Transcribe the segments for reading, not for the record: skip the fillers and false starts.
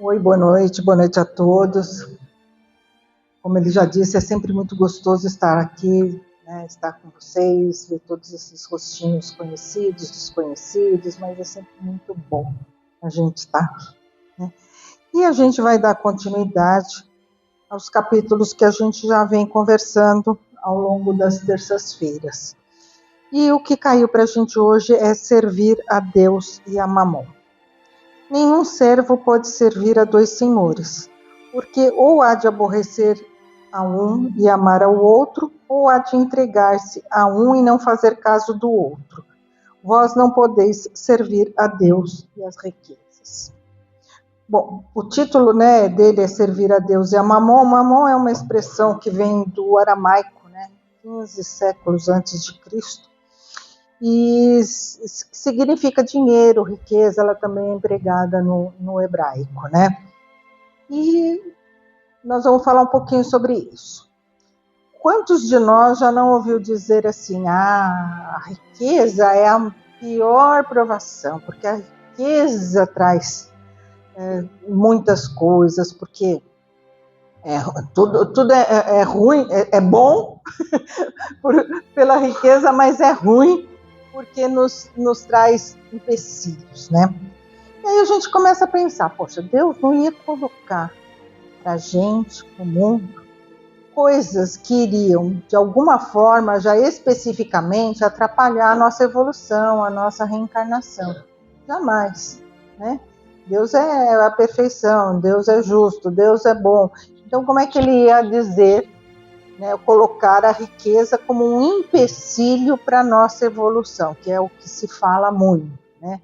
Oi, boa noite a todos. Como ele já disse, é sempre muito gostoso estar aqui, né, estar com vocês, ver todos esses rostinhos conhecidos, desconhecidos, mas é sempre muito bom a gente estar aqui, né? E a gente vai dar continuidade aos capítulos que a gente já vem conversando ao longo das terças-feiras. E o que caiu para a gente hoje é servir a Deus e a Mamon. Nenhum servo pode servir a dois senhores, porque ou há de aborrecer a um e amar ao outro, ou há de entregar-se a um e não fazer caso do outro. Vós não podeis servir a Deus e as riquezas. Bom, o título, né, dele é Servir a Deus e a Mamon. Mamon é uma expressão que vem do aramaico, né, 15 séculos antes de Cristo. E significa dinheiro, riqueza, ela também é empregada no hebraico, né? E nós vamos falar um pouquinho sobre isso. Quantos de nós já não ouviu dizer assim, a riqueza é a pior provação, porque a riqueza traz muitas coisas, porque tudo é ruim, é bom pela riqueza, mas é ruim porque nos traz empecilhos, né? E aí a gente começa a pensar, poxa, Deus não ia colocar para a gente, para o mundo, coisas que iriam, de alguma forma, já especificamente, atrapalhar a nossa evolução, a nossa reencarnação. Jamais, né? Deus é a perfeição, Deus é justo, Deus é bom. Então, como é que ele ia dizer, né, colocar a riqueza como um empecilho para a nossa evolução, que é o que se fala muito, né?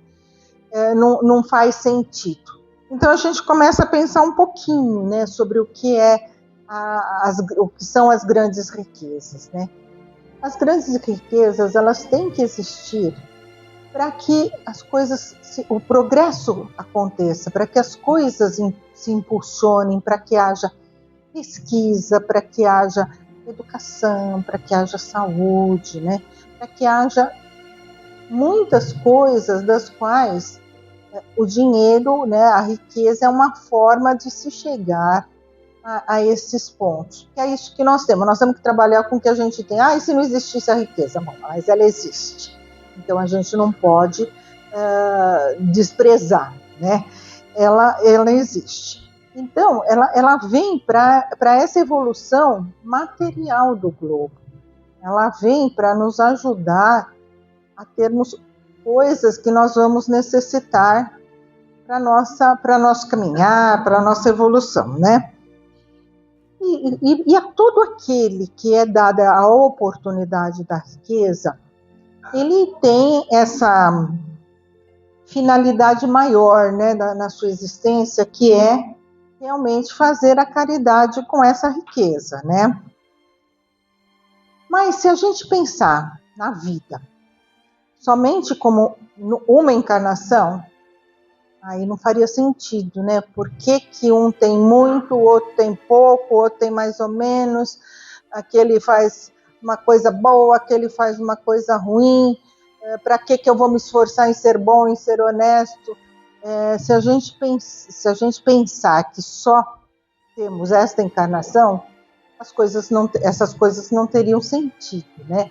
Não faz sentido. Então a gente começa a pensar um pouquinho, né, sobre o que o que são as grandes riquezas, né? As grandes riquezas, elas têm que existir para que as coisas, o progresso aconteça, para que as coisas se impulsionem, para que haja pesquisa, para que haja educação, para que haja saúde, né? Para que haja muitas coisas das quais o dinheiro, né, a riqueza é uma forma de se chegar a esses pontos. Que é isso que nós temos. Nós temos que trabalhar com o que a gente tem. E se não existisse a riqueza? Bom, mas ela existe. Então a gente não pode desprezar, né? Ela existe. Então, ela vem para essa evolução material do globo. Ela vem para nos ajudar a termos coisas que nós vamos necessitar para nosso caminhar, para a nossa evolução, né? E a todo aquele que é dada a oportunidade da riqueza, ele tem essa finalidade maior, né, na sua existência, que é realmente fazer a caridade com essa riqueza, né? Mas se a gente pensar na vida somente como uma encarnação, aí não faria sentido, né? Por que um tem muito, o outro tem pouco, o outro tem mais ou menos, aquele faz uma coisa boa, aquele faz uma coisa ruim, para que eu vou me esforçar em ser bom, em ser honesto? Se a gente pensar que só temos esta encarnação, essas coisas não teriam sentido, né?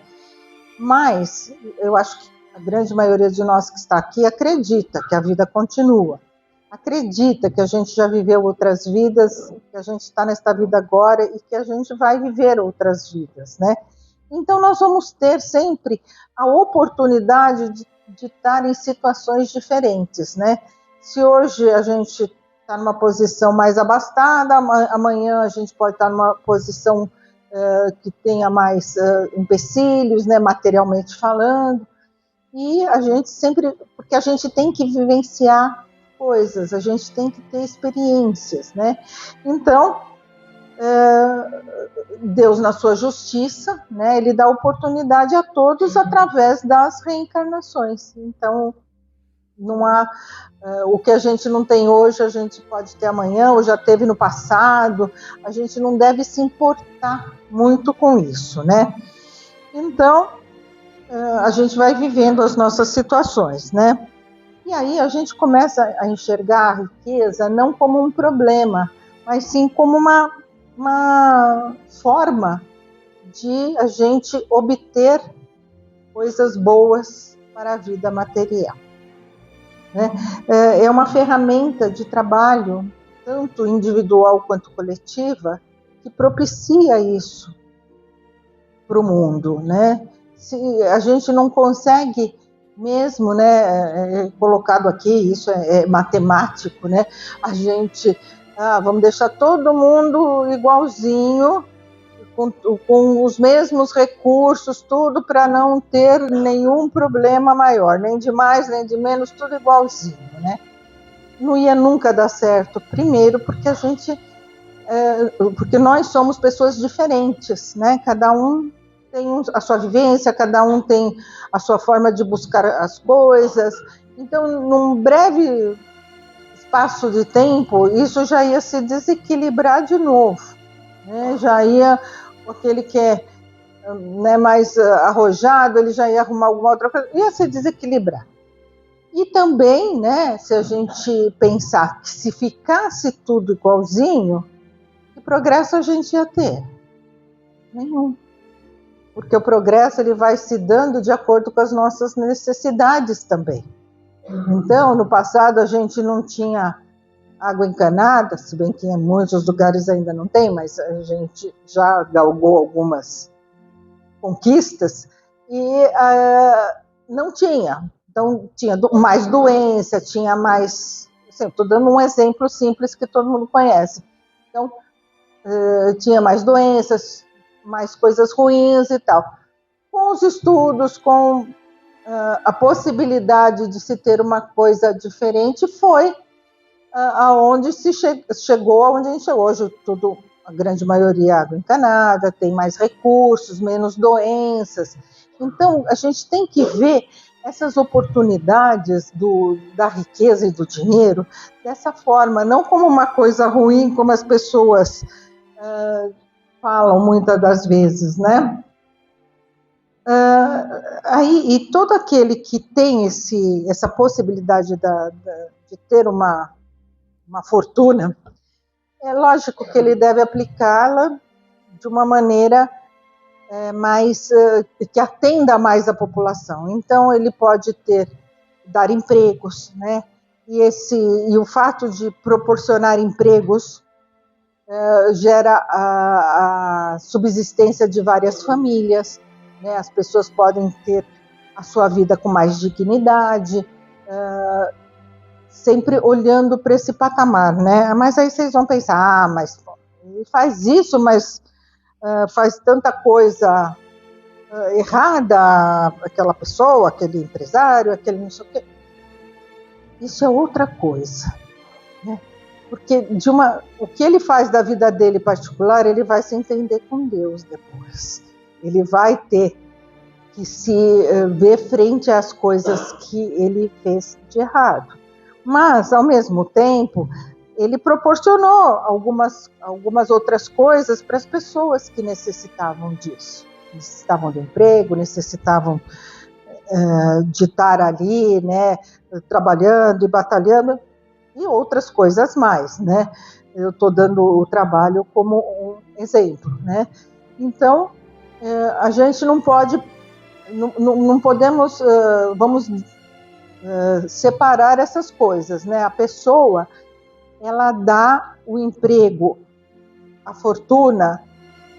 Mas eu acho que a grande maioria de nós que está aqui acredita que a vida continua, acredita que a gente já viveu outras vidas, que a gente está nesta vida agora e que a gente vai viver outras vidas, né? Então nós vamos ter sempre a oportunidade de estar em situações diferentes, né? Se hoje a gente está numa posição mais abastada, amanhã a gente pode estar numa posição que tenha mais empecilhos, né, materialmente falando, e a gente sempre, porque a gente tem que vivenciar coisas, a gente tem que ter experiências, né? Então, Deus, na sua justiça, né, ele dá oportunidade a todos através das reencarnações. Então, não há o que a gente não tem hoje, a gente pode ter amanhã, ou já teve no passado. A gente não deve se importar muito com isso, né? Então, a gente vai vivendo as nossas situações, né? E aí a gente começa a enxergar a riqueza não como um problema, mas sim como uma forma de a gente obter coisas boas para a vida material. Né? É uma ferramenta de trabalho, tanto individual quanto coletiva, que propicia isso para o mundo. Né? Se a gente não consegue mesmo, né, colocado aqui, isso é matemático, né? A gente, vamos deixar todo mundo igualzinho, com os mesmos recursos, tudo para não ter nenhum problema maior, nem de mais, nem de menos, tudo igualzinho, né? Não ia nunca dar certo. Primeiro, porque porque nós somos pessoas diferentes, né? Cada um tem a sua vivência, cada um tem a sua forma de buscar as coisas. Então, num breve espaço de tempo, isso já ia se desequilibrar de novo, né? Já ia, aquele que é, né, mais arrojado, ele já ia arrumar alguma outra coisa, ia se desequilibrar. E também, né, se a gente pensar que se ficasse tudo igualzinho, que progresso a gente ia ter? Nenhum. Porque o progresso ele vai se dando de acordo com as nossas necessidades também. Então, no passado a gente não tinha água encanada, se bem que em muitos lugares ainda não tem, mas a gente já galgou algumas conquistas e não tinha. Então, tinha mais doença, tinha mais... Estou dando um exemplo simples que todo mundo conhece. Então, tinha mais doenças, mais coisas ruins e tal. Com os estudos, com a possibilidade de se ter uma coisa diferente, foi aonde se chegou, aonde a gente chegou. Hoje tudo, a grande maioria é água encanada, tem mais recursos, menos doenças. Então, a gente tem que ver essas oportunidades da riqueza e do dinheiro dessa forma, não como uma coisa ruim, como as pessoas falam muitas das vezes, né? E todo aquele que tem essa possibilidade de ter uma fortuna, é lógico que ele deve aplicá-la de uma maneira mais que atenda mais a população. Então, ele pode dar empregos, né? E o fato de proporcionar empregos gera a subsistência de várias famílias, né? As pessoas podem ter a sua vida com mais dignidade, sempre olhando para esse patamar, né? Mas aí vocês vão pensar, mas ele faz isso, mas faz tanta coisa errada, aquela pessoa, aquele empresário, aquele não sei o quê. Isso é outra coisa, né? Porque o que ele faz da vida dele particular, ele vai se entender com Deus depois. Ele vai ter que se ver frente às coisas que ele fez de errado. Mas, ao mesmo tempo, ele proporcionou algumas outras coisas para as pessoas que necessitavam disso. Necessitavam de emprego, necessitavam de estar ali, né, trabalhando e batalhando, e outras coisas mais, né? Eu estou dando o trabalho como um exemplo, né? Então, a gente não podemos, vamos separar essas coisas, né? A pessoa, ela dá o emprego, a fortuna,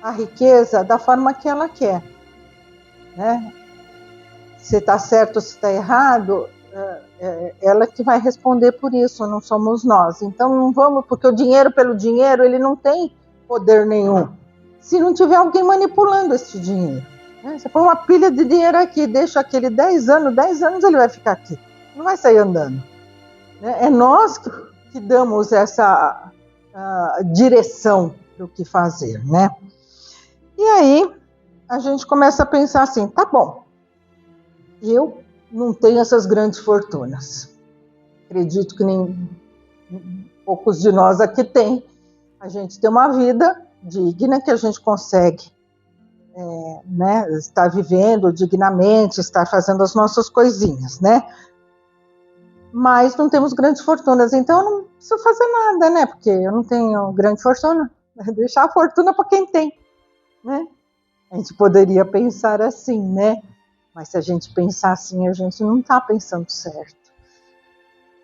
a riqueza da forma que ela quer, né? Se está certo ou se está errado, ela que vai responder por isso, não somos nós. Então não vamos, porque o dinheiro pelo dinheiro, ele não tem poder nenhum, se não tiver alguém manipulando esse dinheiro, né? Você põe uma pilha de dinheiro aqui, deixa aquele 10 anos ele vai ficar aqui, não vai sair andando, né? É nós que damos essa direção do que fazer, né? E aí a gente começa a pensar assim, tá bom, eu não tenho essas grandes fortunas. Acredito que nem poucos de nós aqui tem. A gente tem uma vida digna que a gente consegue né, estar vivendo dignamente, estar fazendo as nossas coisinhas, né? mas não temos grandes fortunas, então eu não preciso fazer nada, né? Porque eu não tenho grande fortuna, deixar a fortuna para quem tem, né? A gente poderia pensar assim, né? Mas se a gente pensar assim, a gente não está pensando certo.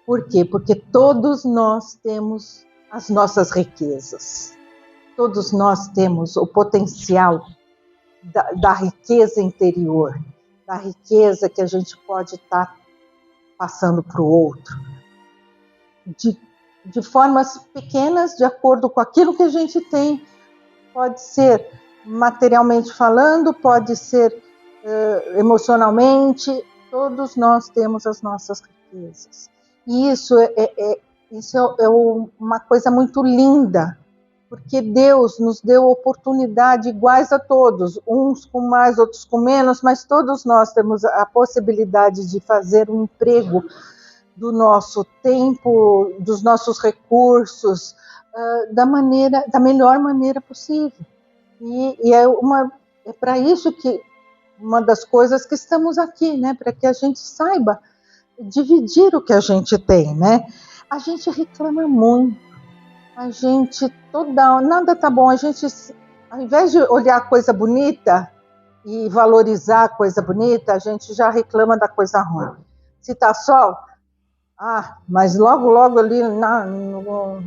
Por quê? Porque todos nós temos as nossas riquezas. Todos nós temos o potencial da riqueza interior, da riqueza que a gente pode estar passando para o outro. De formas pequenas, de acordo com aquilo que a gente tem. Pode ser materialmente falando, pode ser emocionalmente. Todos nós temos as nossas riquezas. E isso é uma coisa muito linda, porque Deus nos deu oportunidade iguais a todos, uns com mais, outros com menos, mas todos nós temos a possibilidade de fazer um emprego do nosso tempo, dos nossos recursos, da melhor maneira possível. E é para isso que uma das coisas que estamos aqui, né? Para que a gente saiba dividir o que a gente tem, né? A gente reclama muito, nada tá bom, a gente, ao invés de olhar a coisa bonita e valorizar a coisa bonita, a gente já reclama da coisa ruim. Se tá sol, mas logo ali no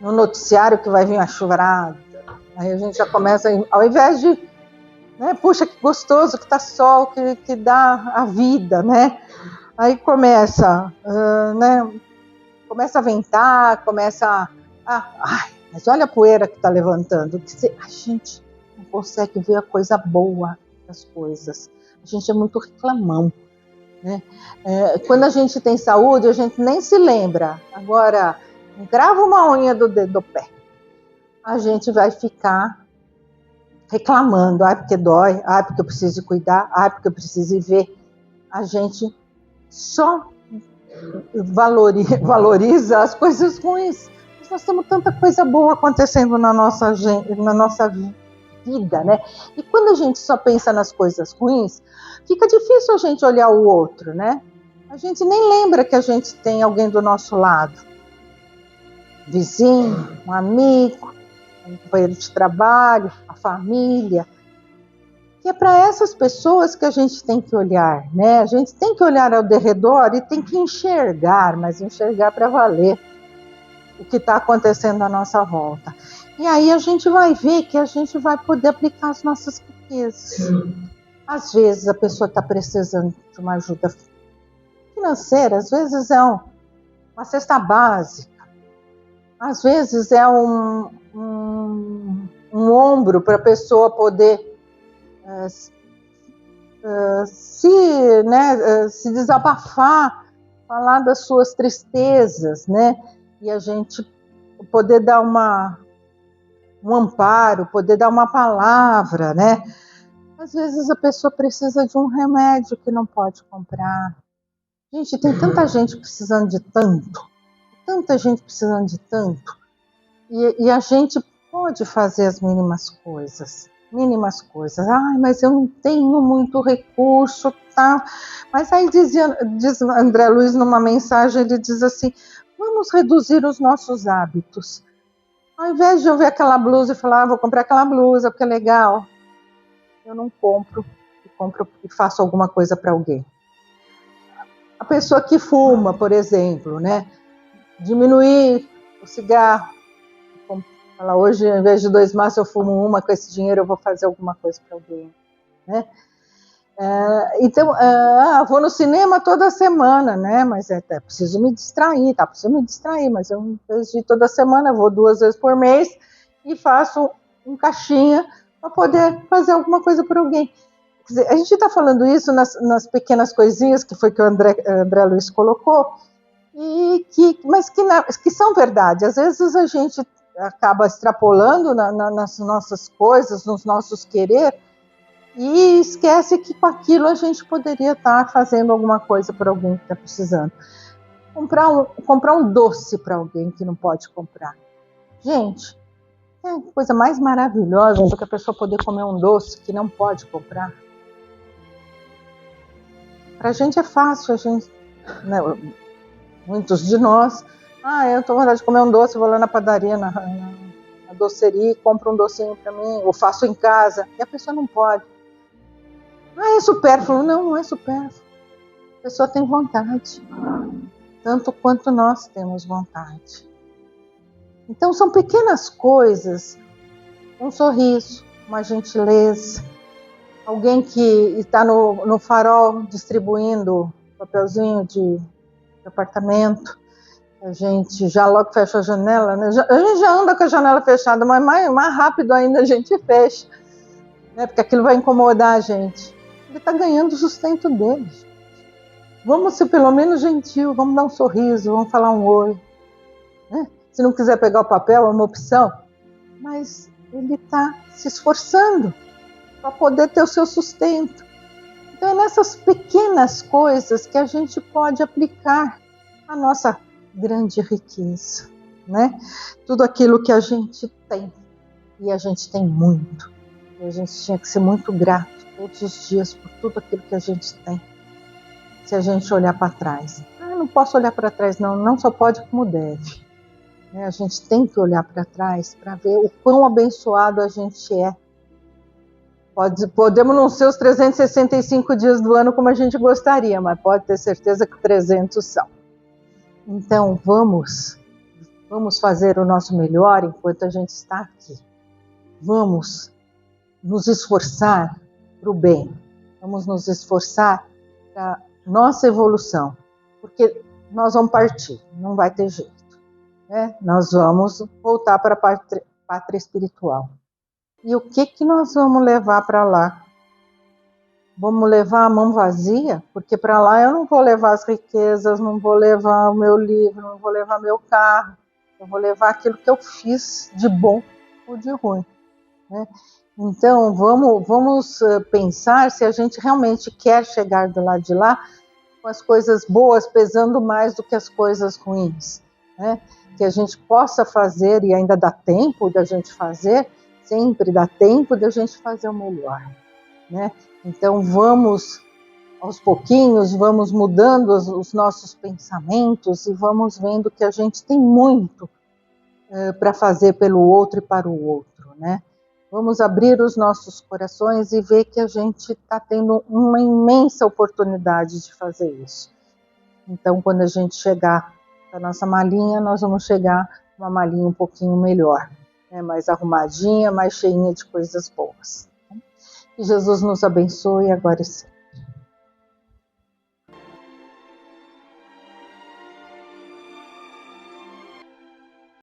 noticiário que vai vir a chuvarada, aí a gente já começa, ao invés de, né, puxa, que gostoso que tá sol, que dá a vida, né? Aí começa, né? Começa a ventar, mas olha a poeira que está levantando. A gente não consegue ver a coisa boa das coisas. A gente é muito reclamão, né? Quando a gente tem saúde, a gente nem se lembra. Agora, grava uma unha do dedo do pé, a gente vai ficar reclamando. Porque dói, porque eu preciso cuidar, porque eu preciso ver. A gente só valoriza as coisas ruins. Nós temos tanta coisa boa acontecendo na nossa vida, né? E quando a gente só pensa nas coisas ruins, fica difícil a gente olhar o outro, né? A gente nem lembra que a gente tem alguém do nosso lado. Vizinho, um amigo, um companheiro de trabalho, a família. E é para essas pessoas que a gente tem que olhar, né? A gente tem que olhar ao redor e tem que enxergar, mas enxergar para valer o que está acontecendo à nossa volta. E aí a gente vai ver que a gente vai poder aplicar as nossas riquezas. Às vezes a pessoa está precisando de uma ajuda financeira, às vezes é uma cesta básica, às vezes é um ombro para a pessoa poder se desabafar, falar das suas tristezas, né? E a gente poder dar um amparo, poder dar uma palavra, né? Às vezes a pessoa precisa de um remédio que não pode comprar. Gente, tem tanta gente precisando de tanto, tanta gente precisando de tanto, e a gente pode fazer as mínimas coisas. Mas eu não tenho muito recurso, tá? Mas aí diz André Luiz numa mensagem, ele diz assim: vamos reduzir os nossos hábitos. Ao invés de eu ver aquela blusa e falar, vou comprar aquela blusa porque é legal, eu não compro e faço alguma coisa para alguém. A pessoa que fuma, por exemplo, né? Diminuir o cigarro. Falar, hoje, ao invés de 2 maços, eu fumo uma, com esse dinheiro eu vou fazer alguma coisa para alguém, né? Então, vou no cinema toda semana, né? Mas preciso me distrair, mas eu, em vez de toda semana, vou 2 vezes por mês e faço um caixinha para poder fazer alguma coisa por alguém. Quer dizer, a gente está falando isso nas pequenas coisinhas, que foi que o André Luiz colocou, mas que são verdade. Às vezes a gente acaba extrapolando nas nossas coisas, nos nossos querer, e esquece que com aquilo a gente poderia estar fazendo alguma coisa para alguém que está precisando. Comprar um doce para alguém que não pode comprar. Gente, é a coisa mais maravilhosa do que a pessoa poder comer um doce que não pode comprar. Para a gente é fácil, né? muitos de nós, eu estou com vontade de comer um doce, vou lá na padaria, na doceria, compro um docinho para mim, ou faço em casa, e a pessoa não pode. É supérfluo. Não, não é supérfluo. A pessoa tem vontade, tanto quanto nós temos vontade. Então são pequenas coisas, um sorriso, uma gentileza, alguém que está no farol distribuindo papelzinho de apartamento, a gente já logo fecha a janela, né? A gente já anda com a janela fechada, mas mais rápido ainda a gente fecha, né? Porque aquilo vai incomodar a gente. Ele está ganhando o sustento dele. Vamos ser pelo menos gentil, vamos dar um sorriso, vamos falar um oi, né? Se não quiser pegar o papel, é uma opção, mas ele está se esforçando para poder ter o seu sustento. Então é nessas pequenas coisas que a gente pode aplicar a nossa grande riqueza, né? Tudo aquilo que a gente tem, e a gente tem muito, e a gente tinha que ser muito grato todos os dias por tudo aquilo que a gente tem. Se a gente olhar para trás, não posso olhar para trás, não só pode como deve. A gente tem que olhar para trás para ver o quão abençoado a gente é. Podemos não ser os 365 dias do ano como a gente gostaria, mas pode ter certeza que 300 são. Então vamos fazer o nosso melhor enquanto a gente está aqui. Vamos nos esforçar para o bem. Vamos nos esforçar para nossa evolução, porque nós vamos partir, não vai ter jeito, né? Nós vamos voltar para a pátria espiritual. E o que nós vamos levar para lá? Vamos levar a mão vazia? Porque para lá eu não vou levar as riquezas, não vou levar o meu livro, não vou levar meu carro, eu vou levar aquilo que eu fiz de bom ou de ruim, né? Então vamos pensar se a gente realmente quer chegar do lado de lá com as coisas boas pesando mais do que as coisas ruins, né? Que a gente possa fazer, e ainda dá tempo da gente fazer, sempre dá tempo da gente fazer o melhor, né? Então vamos, aos pouquinhos, vamos mudando os nossos pensamentos e vamos vendo que a gente tem muito para fazer pelo outro e para o outro, né? Vamos abrir os nossos corações e ver que a gente está tendo uma imensa oportunidade de fazer isso. Então, quando a gente chegar na nossa malinha, nós vamos chegar uma malinha um pouquinho melhor, né? Mais arrumadinha, mais cheinha de coisas boas. Que Jesus nos abençoe agora e sempre.